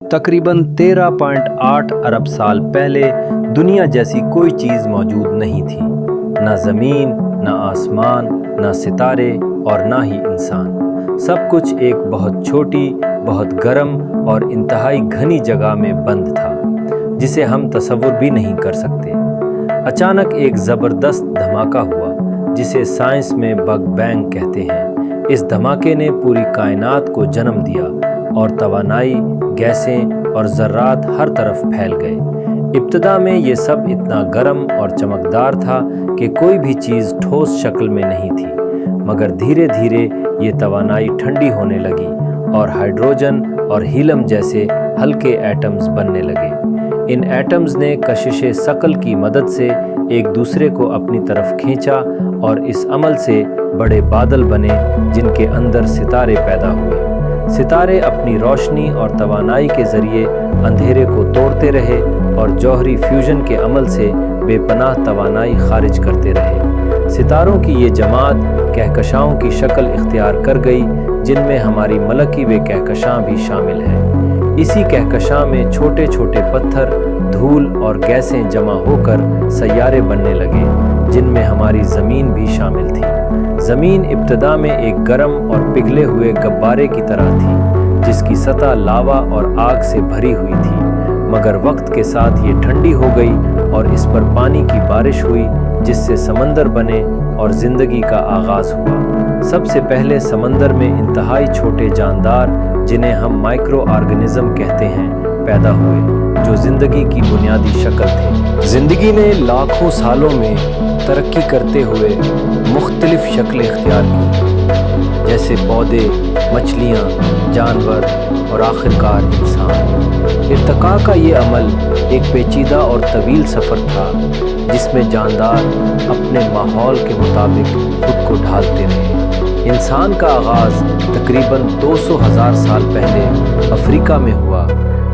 तकरीबन 13.8 अरब साल पहले दुनिया जैसी कोई चीज़ मौजूद नहीं थी। ना ज़मीन, ना आसमान, ना सितारे और ना ही इंसान। सब कुछ एक बहुत छोटी, बहुत गर्म और इंतहाई घनी जगह में बंद था, जिसे हम तसव्वुर भी नहीं कर सकते। अचानक एक ज़बरदस्त धमाका हुआ, जिसे साइंस में बिग बैंग कहते हैं। इस धमाके ने पूरी कायनात को जन्म दिया और तवानाई, गैसें और ज़र्रात हर तरफ फैल गए। इब्तिदा में ये सब इतना गर्म और चमकदार था कि कोई भी चीज़ ठोस शक्ल में नहीं थी, मगर धीरे धीरे ये तवानाई ठंडी होने लगी और हाइड्रोजन और हीलियम जैसे हल्के एटम्स बनने लगे। इन एटम्स ने कशिशे सकल की मदद से एक दूसरे को अपनी तरफ खींचा और इस अमल से बड़े बादल बने, जिनके अंदर सितारे पैदा हुए। सितारे अपनी रोशनी और तवानाई के ज़रिए अंधेरे को तोड़ते रहे और जौहरी फ्यूजन के अमल से बेपनाह तवानाई खारिज करते रहे। सितारों की ये जमात कहकशाओं की शक्ल इख्तियार कर गई, जिनमें हमारी मलकी व कहकशां भी शामिल हैं। इसी कहकशां में छोटे छोटे पत्थर, धूल और गैसें जमा होकर सैयारे बनने लगे, जिनमें हमारी ज़मीन भी शामिल थी। ज़मीन इब्तिदा में एक गर्म और पिघले हुए गब्बारे की तरह थी, जिसकी सतह लावा और आग से भरी हुई थी, मगर वक्त के साथ ये ठंडी हो गई और इस पर पानी की बारिश हुई, जिससे समंदर बने और ज़िंदगी का आगाज़ हुआ। सबसे पहले समंदर में इंतहाई छोटे जानदार, जिन्हें हम माइक्रो ऑर्गेनिज्म कहते हैं, पैदा हुए, जो ज़िंदगी की बुनियादी शक्ल थे। ज़िंदगी ने लाखों सालों में तरक्की करते हुए मुख्तलिफ शक्लें इख्तियार की, जैसे पौधे, मछलियाँ, जानवर और आखिरकार इंसान। इर्तिका का ये अमल एक पेचीदा और तवील सफ़र था, जिसमें जानदार अपने माहौल के मुताबिक खुद को ढालते रहे। इंसान का आगाज़ तकरीबन 200,000 साल पहले अफ्रीका में हुआ,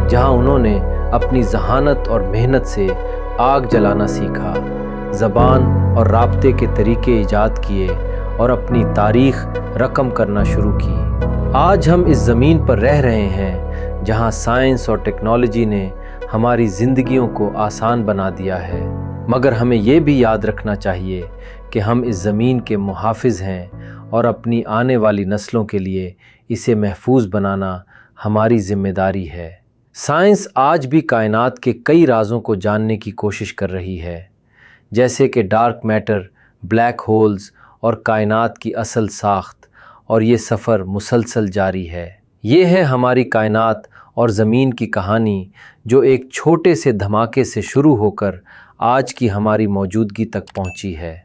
जहाँ उन्होंने अपनी जहानत और मेहनत से आग जलाना सीखा, ज़बान और राब्ते के तरीके ईजाद किए और अपनी तारीख़ रकम करना शुरू की। आज हम इस ज़मीन पर रह रहे हैं, जहाँ साइंस और टेक्नोलॉजी ने हमारी ज़िंदगियों को आसान बना दिया है, मगर हमें ये भी याद रखना चाहिए कि हम इस ज़मीन के मुहाफ़िज़ हैं और अपनी आने वाली नस्लों के लिए इसे महफूज बनाना हमारी ज़िम्मेदारी है। साइंस आज भी कायनात के कई राज़ों को जानने की कोशिश कर रही है, जैसे कि डार्क मैटर, ब्लैक होल्स और कायनात की असल साख्त, और ये सफ़र मुसलसल जारी है। ये है हमारी कायनात और ज़मीन की कहानी, जो एक छोटे से धमाके से शुरू होकर आज की हमारी मौजूदगी तक पहुंची है।